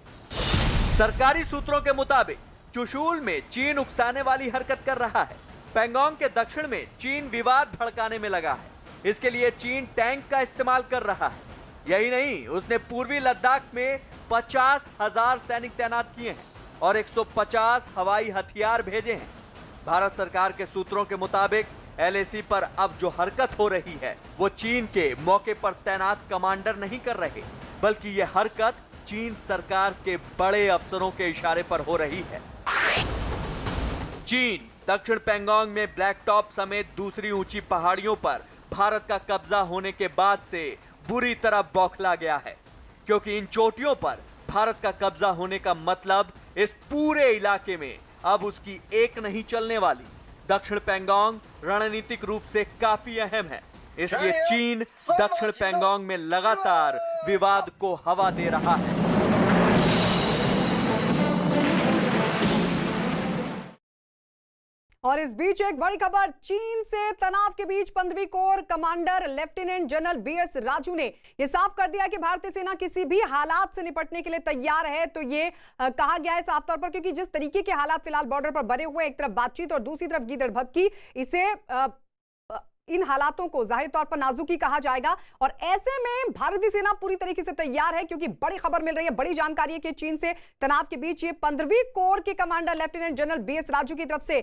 सरकारी सूत्रों के मुताबिक चुशूल में चीन उकसाने वाली हरकत कर रहा है। पैंगोंग के दक्षिण में चीन विवाद भड़काने में लगा है। इसके लिए चीन टैंक का इस्तेमाल कर रहा है। यही नहीं, उसने पूर्वी लद्दाख में 50,000 सैनिक तैनात किए हैं और 150 हवाई हथियार भेजे हैं। भारत सरकार के सूत्रों के मुताबिक एलएसी पर अब जो हरकत हो रही है वो चीन के मौके पर तैनात कमांडर नहीं कर रहे, बल्कि यह हरकत चीन सरकार के बड़े अफसरों के इशारे पर हो रही है। चीन दक्षिण पैंगोंग में ब्लैक टॉप समेत दूसरी ऊंची पहाड़ियों पर भारत का कब्जा होने के बाद से बुरी तरह बौखला गया है, क्योंकि इन चोटियों पर भारत का कब्जा होने का मतलब इस पूरे इलाके में अब उसकी एक नहीं चलने वाली। दक्षिण पैंगोंग रणनीतिक रूप से काफी अहम है, इसलिए चीन दक्षिण पैंगोंग में लगातार विवाद को हवा दे रहा है। और इस बीच एक बड़ी खबर चीन से तनाव के बीच 15वीं corps commander lieutenant general BS Raju ने यह साफ कर दिया कि भारतीय सेना किसी भी हालात से निपटने के लिए तैयार है। तो ये कहा गया है साफ तौर पर, क्योंकि जिस तरीके के हालात फिलहाल बॉर्डर पर बने हुए, एक तरफ बातचीत और दूसरी तरफ गीदड़ भभकी, इसे इन हालातों को जाहिर तौर पर नाजुकी कहा जाएगा। और ऐसे में भारतीय सेना पूरी तरीके से तैयार है, क्योंकि बड़ी खबर मिल रही है, बड़ी जानकारी है कि चीन से तनाव के बीच ये 15वीं कोर के commander lieutenant general BS Raju की तरफ से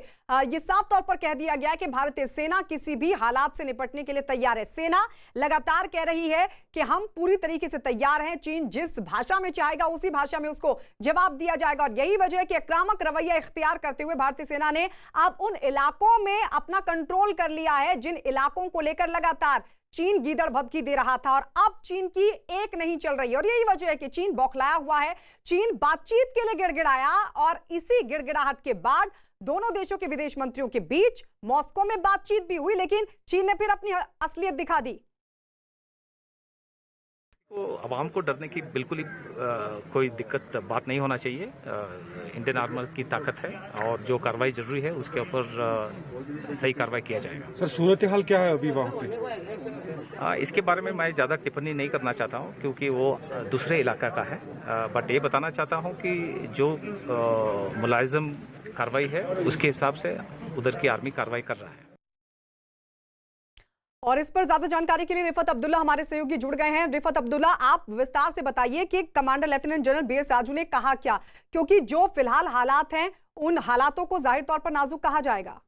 ये साफ तौर पर कह दिया गया कि भारतीय सेना किसी भी हालात से निपटने के लिए तैयार है। सेना लगातार कह रही है कि हम पूरी तरीके से तैयार हैं, चीन जिस भाषा में चाहेगा उसी भाषा में उसको जवाब दिया जाएगा। और यही वजह है कि आक्रामक रवैया इख्तियार करते हुए भारतीय सेना ने अब उन इलाकों में अपना कंट्रोल कर लिया है जिन इलाकों को लेकर लगातार चीन गीदड़ भभकी दे रहा था, और अब चीन की एक नहीं चल रही है। और यही वजह है कि चीन बौखलाया हुआ है। चीन बातचीत के लिए गिड़गिड़ाया और इसी गिड़गिड़ाहट के बाद दोनों देशों के विदेश मंत्रियों के बीच मॉस्को में बातचीत भी हुई, लेकिन चीन ने फिर अपनी असलियत दिखा दी। तो आवाम को डरने की बिल्कुल ही कोई दिक्कत बात नहीं होना चाहिए। इंडियन आर्मी की ताकत है और जो कार्रवाई जरूरी है उसके ऊपर सही कार्रवाई किया जाएगा। सर, सूरत हाल क्या है अभी वहाँ पे? इसके बारे में मैं ज़्यादा टिप्पणी नहीं करना चाहता हूँ, क्योंकि वो दूसरे इलाका का है। बट ये बताना चाहता हूँ कि जो मुलाजिम कार्रवाई है उसके हिसाब से उधर की आर्मी कार्रवाई कर रहा है। और इस पर ज्यादा जानकारी के लिए रिफत अब्दुल्ला हमारे सहयोगी जुड़ गए हैं। रिफत अब्दुल्ला, आप विस्तार से बताइए कि commander lieutenant general BS Raju ने कहा क्या, क्योंकि जो फिलहाल हालात हैं उन हालातों को जाहिर तौर पर नाजुक कहा जाएगा।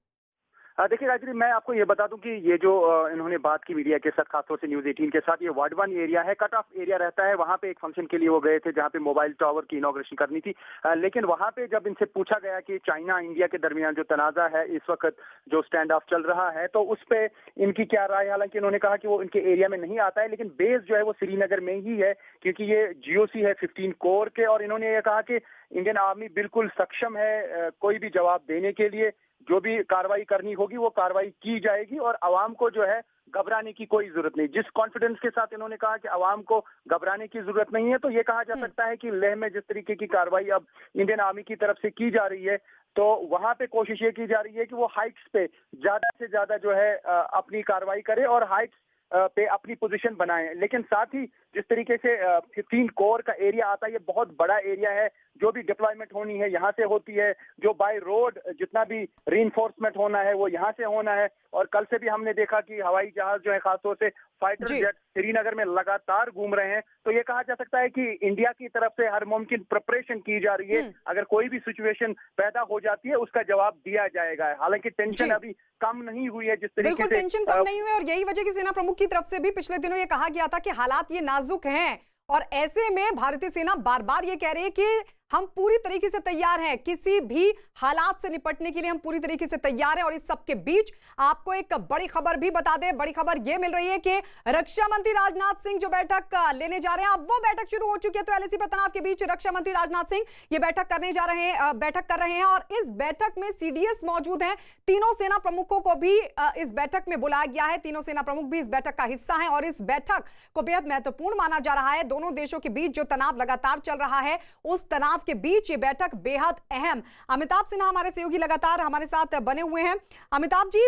देखिए गायत्री, मैं आपको ये बता दूं कि ये जो इन्होंने बात की मीडिया के साथ, खासतौर से न्यूज़ 18 के साथ, ये वार्ड 1 एरिया है, कट ऑफ एरिया रहता है। वहां पे एक फंक्शन के लिए वो गए थे जहां पे मोबाइल टावर की इनॉग्रेशन करनी थी, लेकिन वहां पे जब इनसे पूछा गया कि चाइना इंडिया के दरमियान जो तनाजा है इस वक्त, जो स्टैंड ऑफ चल रहा है, तो उस पे इनकी क्या राय। हालांकि इन्होंने कहा कि वो इनके एरिया में नहीं आता है, लेकिन बेस जो है वो श्रीनगर में ही है, क्योंकि ये GOC है 15 कोर के। और इन्होंने ये कहा कि इंडियन आर्मी बिल्कुल सक्षम है कोई भी जवाब देने के लिए, जो भी कार्रवाई करनी होगी वो कार्रवाई की जाएगी, और आवाम को जो है घबराने की कोई जरूरत नहीं। जिस कॉन्फिडेंस के साथ इन्होंने कहा कि आवाम को घबराने की जरूरत नहीं है, तो ये कहा जा सकता है कि लेह में जिस तरीके की कार्रवाई अब इंडियन आर्मी की तरफ से की जा रही है, तो वहां पे कोशिश ये की जा रही है कि वो हाइट्स पे ज्यादा से ज्यादा जो है अपनी कार्रवाई करे और हाइट्स पे अपनी पोजीशन बनाएं। लेकिन साथ ही जिस तरीके से 15 कोर का एरिया आता है, ये बहुत बड़ा एरिया है, जो भी डिप्लॉयमेंट होनी है यहाँ से होती है, जो बाय रोड जितना भी रीइंफोर्समेंट होना है वो यहाँ से होना है। और कल से भी हमने देखा कि हवाई जहाज जो है, खासतौर से फाइटर जेट श्रीनगर में लगातार घूम रहे हैं। तो ये कहा जा सकता है कि इंडिया की तरफ से हर मुमकिन प्रिपरेशन की जा रही है, अगर कोई भी सिचुएशन पैदा हो जाती है उसका जवाब दिया जाएगा। हालांकि टेंशन अभी कम नहीं हुई है जिस तरीके से, टेंशन कम नहीं हुई, और यही वजह की सेना प्रमुख की तरफ से भी पिछले दिनों ये कहा गया था कि हालात ये नाजुक हैं, और ऐसे में भारतीय सेना बार बार ये कह रही है कि हम पूरी तरीके से तैयार हैं, किसी भी हालात से निपटने के लिए हम पूरी तरीके से तैयार हैं। और इस सब के बीच आपको एक बड़ी खबर भी बता दें, बड़ी खबर यह मिल रही है कि रक्षा मंत्री राजनाथ सिंह जो बैठक लेने जा रहे हैं, अब वो बैठक शुरू हो चुकी है। तो LAC पर तनाव के बीच रक्षा मंत्री राजनाथ सिंह ये बैठक कर रहे हैं, और इस बैठक में CDS मौजूद हैं। तीनों सेना प्रमुखों को भी इस बैठक में बुलाया गया है, तीनों सेना प्रमुख भी इस बैठक का हिस्सा हैं, और इस बैठक को बेहद महत्वपूर्ण माना जा रहा है। दोनों देशों के बीच जो तनाव लगातार चल रहा है, उस तनाव के बीच ये बैठक बेहद अहम। अमिताभ सिन्हा हमारे सहयोगी लगातार हमारे साथ बने हुए हैं। अमिताभ जी,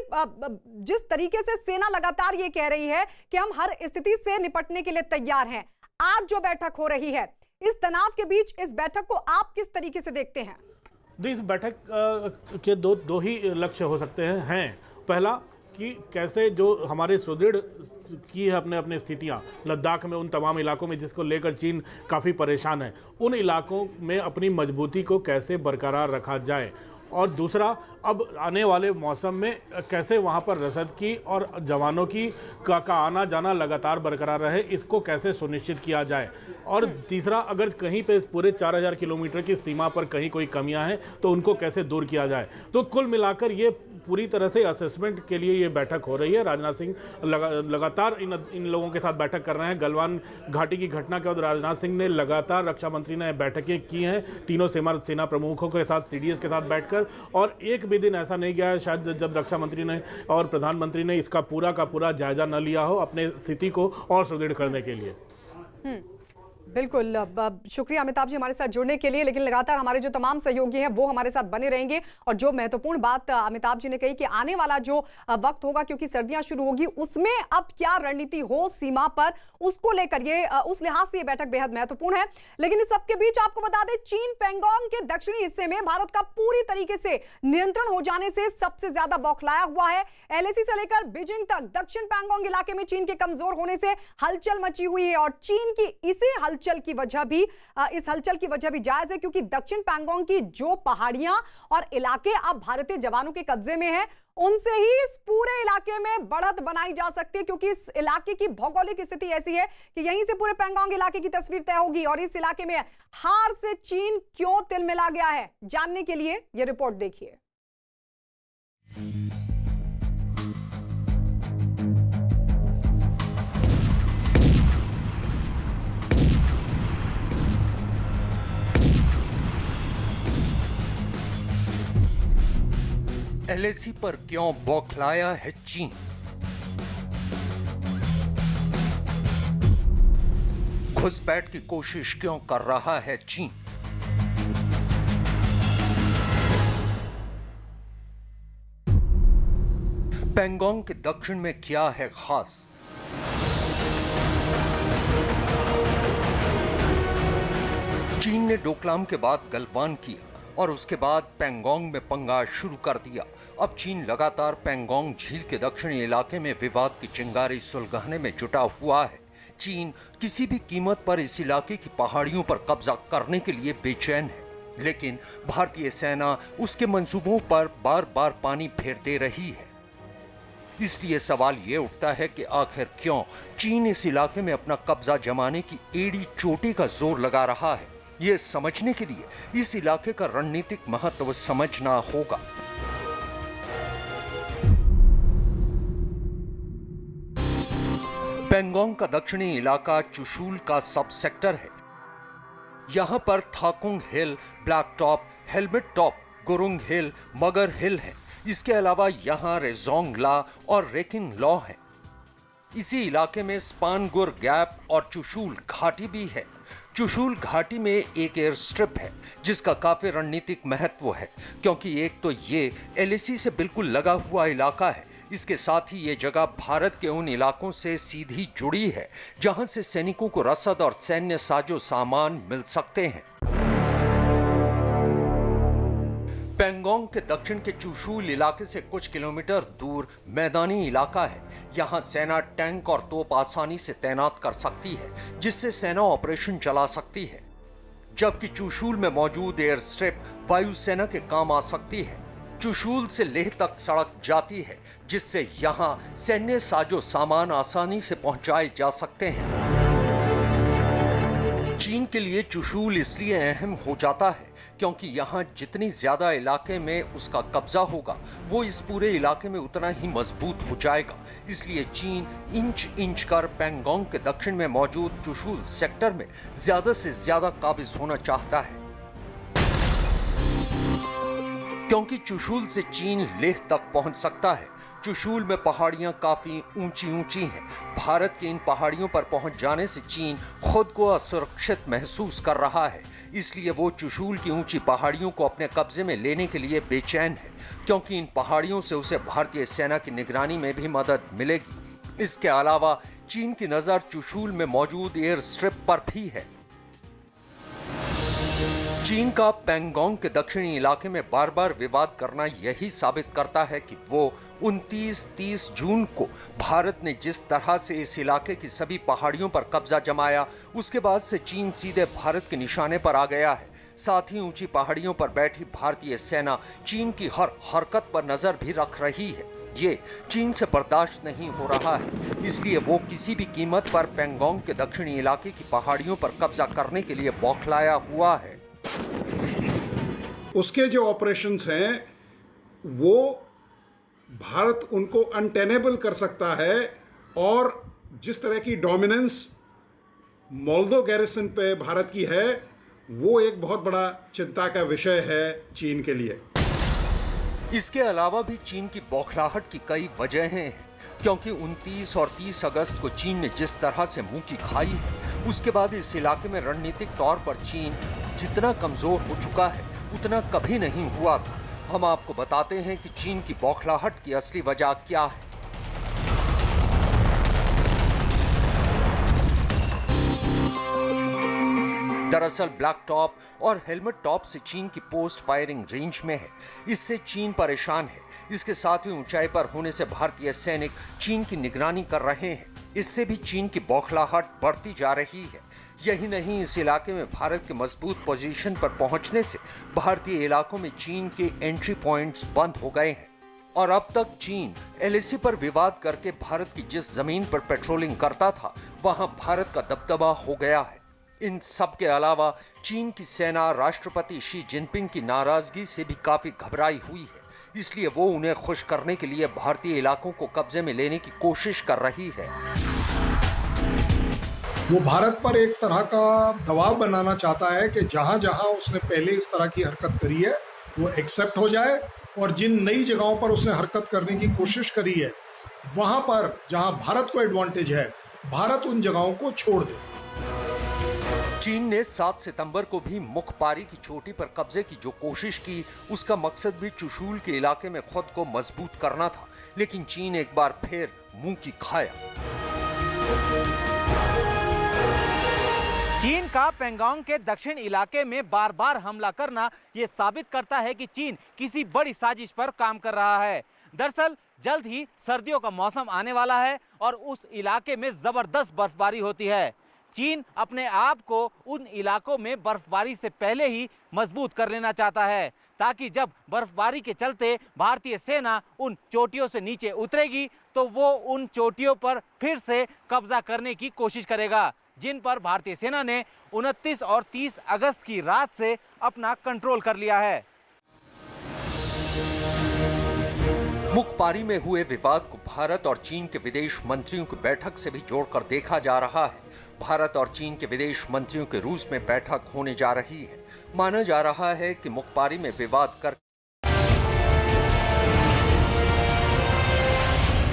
जिस तरीके से सेना लगातार ये कह रही है कि हम हर स्थिति से निपटने के लिए तैयार हैं, आज जो बैठक हो रही है, इस तनाव के बीच इस बैठक को आप किस तरीके से देखते हैं? इस बैठक के दो ही लक्ष्य हो सकते हैं। पहला कि कैसे जो हमारे सुदृढ़ की है अपने स्थितियां लद्दाख में, उन तमाम इलाकों में जिसको लेकर चीन काफ़ी परेशान है, उन इलाकों में अपनी मजबूती को कैसे बरकरार रखा जाए, और दूसरा अब आने वाले मौसम में कैसे वहाँ पर रसद की और जवानों की का आना जाना लगातार बरकरार रहे, इसको कैसे सुनिश्चित किया जाए। और तीसरा, अगर कहीं पे पूरे 4000 किलोमीटर की सीमा पर कहीं कोई कमियां हैं तो उनको कैसे दूर किया जाए। तो कुल मिलाकर ये पूरी तरह से असेसमेंट के लिए ये बैठक हो रही है। राजनाथ सिंह लगातार इन लोगों के साथ बैठक कर रहे हैं। गलवान घाटी की घटना के बाद राजनाथ सिंह ने लगातार, रक्षा मंत्री ने बैठकें की हैं तीनों सेना प्रमुखों के साथ, CDS के साथ बैठकर, और एक भी दिन ऐसा नहीं गया है शायद जब रक्षा मंत्री ने और प्रधानमंत्री ने इसका पूरा का पूरा जायजा न लिया हो अपने स्थिति को और सुदृढ़ करने के लिए। बिल्कुल, शुक्रिया अमिताभ जी हमारे साथ जुड़ने के लिए। लेकिन लगातार हमारे जो तमाम सहयोगी हैं वो हमारे साथ बने रहेंगे, और जो महत्वपूर्ण बात अमिताभ जी ने कही कि आने वाला जो वक्त होगा, क्योंकि सर्दियां शुरू होगी, उसमें अब क्या रणनीति हो सीमा पर, उसको लेकर ये उस लिहाज से ये बैठक बेहद महत्वपूर्ण है। लेकिन इस सबके बीच आपको बता दें, चीन पैंगोंग के दक्षिणी हिस्से में भारत का पूरी तरीके से नियंत्रण हो जाने से सबसे ज्यादा बौखलाया हुआ है। LAC से लेकर बीजिंग तक दक्षिण पैंगोंग इलाके में चीन के कमजोर होने से हलचल मची हुई है, और चीन की इस हलचल की वजह भी जायज है, क्योंकि दक्षिण पैंगोंग की जो पहाड़ियां और इलाके अब भारतीय जवानों के कब्जे में हैं, उनसे ही इस पूरे इलाके में बढ़त बनाई जा सकती है, क्योंकि इस इलाके की भौगोलिक स्थिति ऐसी है कि यहीं से पूरे पैंगोंग इलाके की तस्वीर तय होगी। और इस इलाके में हार से चीन क्यों तिलमिला गया है, जानने के लिए यह रिपोर्ट देखिए। LAC पर क्यों बौखलाया है चीन? घुसपैठ की कोशिश क्यों कर रहा है चीन? पैंगोंग के दक्षिण में क्या है खास? चीन ने डोकलाम के बाद गलवान किया और उसके बाद पैंगोंग में पंगा शुरू कर दिया। अब चीन लगातार पैंगोंग झील के दक्षिणी इलाके में विवाद की चिंगारी सुलगाने में जुटा हुआ है। चीन किसी भी कीमत पर इस इलाके की पहाड़ियों पर कब्जा करने के लिए बेचैन है, लेकिन भारतीय सेना उसके मंसूबों पर बार बार पानी फेर दे रही है। इसलिए सवाल ये उठता है कि आखिर क्यों चीन इस इलाके में अपना कब्जा जमाने की एड़ी चोटी का जोर लगा रहा है। ये समझने के लिए इस इलाके का रणनीतिक महत्व समझना होगा। पेंगोंग का दक्षिणी इलाका चुशूल का सब सेक्टर है। यहां पर Thakung hill, black top, helmet top, Gurung hill, Magar hill है। इसके अलावा यहां रेजोंग ला और रेकिंग लॉ है। इसी इलाके में स्पानगुर गैप और चुशूल घाटी भी है। चुशूल घाटी में एक एयर स्ट्रिप है जिसका काफी रणनीतिक महत्व है, क्योंकि एक तो ये एलएसी से बिल्कुल लगा हुआ इलाका है, इसके साथ ही ये जगह भारत के उन इलाकों से सीधी जुड़ी है जहां से सैनिकों को रसद और सैन्य साजो सामान मिल सकते हैं। पेंगोंग के दक्षिण के चुशूल इलाके से कुछ किलोमीटर दूर मैदानी इलाका है। यहाँ सेना टैंक और तोप आसानी से तैनात कर सकती है, जिससे सेना ऑपरेशन चला सकती है, जबकि चुशूल में मौजूद एयर स्ट्रिप वायुसेना के काम आ सकती है। चुशूल से लेह तक सड़क जाती है, जिससे यहाँ सैन्य साजो सामान आसानी से पहुंचाए जा सकते हैं। चीन के लिए चुशूल इसलिए अहम हो जाता है क्योंकि यहाँ जितनी ज्यादा इलाके में उसका कब्जा होगा, वो इस पूरे इलाके में उतना ही मजबूत हो जाएगा। इसलिए चीन इंच इंच कर पेंगोंग के दक्षिण में मौजूद चुशूल सेक्टर में ज्यादा से ज्यादा काबिज होना चाहता है, क्योंकि चुशूल से चीन लेह तक पहुंच सकता है। चुशूल में पहाड़ियां काफी ऊंची ऊंची हैं। भारत के इन पहाड़ियों पर पहुंच जाने से चीन खुद को असुरक्षित महसूस कर रहा है, इसलिए वो चुशूल की ऊंची पहाड़ियों को अपने कब्जे में लेने के लिए बेचैन है, क्योंकि इन पहाड़ियों से उसे भारतीय सेना की निगरानी में भी मदद मिलेगी। इसके अलावा चीन की नजर चुशूल में मौजूद एयर स्ट्रिप पर भी है। चीन का पेंगोंग के दक्षिणी इलाके में बार बार विवाद करना यही साबित करता है कि वो 29-30 जून को भारत ने जिस तरह से इस इलाके की सभी पहाड़ियों पर कब्जा जमाया, उसके बाद से चीन सीधे भारत के निशाने पर आ गया है। साथ ही ऊंची पहाड़ियों पर बैठी भारतीय सेना चीन की हर हरकत पर नजर भी रख रही है। ये चीन से बर्दाश्त नहीं हो रहा है, इसलिए वो किसी भी कीमत पर पेंगोंग के दक्षिणी इलाके की पहाड़ियों पर कब्जा करने के लिए बौखलाया हुआ है। उसके जो ऑपरेशंस हैं वो भारत उनको अनटेनेबल कर सकता है, और जिस तरह की डोमिनेंस मोल्दो गैरिसन पे भारत की है, वो एक बहुत बड़ा चिंता का विषय है चीन के लिए। इसके अलावा भी चीन की बौखलाहट की कई वजहें हैं, क्योंकि 29 और 30 अगस्त को चीन ने जिस तरह से मुंह की खाई है, उसके बाद इस इलाके में रणनीतिक तौर पर चीन जितना कमजोर हो चुका है उतना कभी नहीं हुआ था। हम आपको बताते हैं कि चीन की बौखलाहट की असली वजह क्या है। दरअसल ब्लैक टॉप और हेलमेट टॉप से चीन की पोस्ट फायरिंग रेंज में है, इससे चीन परेशान है। इसके साथ ही ऊंचाई पर होने से भारतीय सैनिक चीन की निगरानी कर रहे हैं, इससे भी चीन की बौखलाहट बढ़ती जा रही है। यही नहीं, इस इलाके में भारत के मजबूत पोजीशन पर पहुंचने से भारतीय इलाकों में चीन के एंट्री पॉइंट्स बंद हो गए हैं, और अब तक चीन एलएसी पर विवाद करके भारत की जिस जमीन पर पेट्रोलिंग करता था, वहां भारत का दबदबा हो गया है। इन सब के अलावा चीन की सेना राष्ट्रपति शी जिनपिंग की नाराजगी से भी काफी घबराई हुई है, इसलिए वो उन्हें खुश करने के लिए भारतीय इलाकों को कब्जे में लेने की कोशिश कर रही है। वो भारत पर एक तरह का दबाव बनाना चाहता है कि जहां जहां उसने पहले इस तरह की हरकत करी है वो एक्सेप्ट हो जाए, और जिन नई जगहों पर उसने हरकत करने की कोशिश करी है, वहां पर जहां भारत को एडवांटेज है, भारत उन जगहों को छोड़ दे। चीन ने 7 सितंबर को भी मुखपारी की चोटी पर कब्जे की जो कोशिश की, उसका मकसद भी चुशूल के इलाके में खुद को मजबूत करना था, लेकिन चीन एक बार फिर मुंह की खाया। चीन का पेंगोंग के दक्षिण इलाके में बार बार हमला करना यह साबित करता है कि चीन किसी बड़ी साजिश पर काम कर रहा है। दरअसल जल्द ही सर्दियों का मौसम आने वाला है और उस इलाके में जबरदस्त बर्फबारी होती है। चीन अपने आप को उन इलाकों में बर्फबारी से पहले ही मजबूत कर लेना चाहता है, ताकि जब बर्फबारी के चलते भारतीय सेना उन चोटियों से नीचे उतरेगी तो वो उन चोटियों पर फिर से कब्जा करने की कोशिश करेगा जिन पर भारतीय सेना ने 29 और 30 अगस्त की रात से अपना कंट्रोल कर लिया है। मुखपारी में हुए विवाद को भारत और चीन के विदेश मंत्रियों की बैठक से भी जोड़कर देखा जा रहा है। भारत और चीन के विदेश मंत्रियों के रूस में बैठक होने जा रही है। माना जा रहा है कि मुखपारी में विवाद कर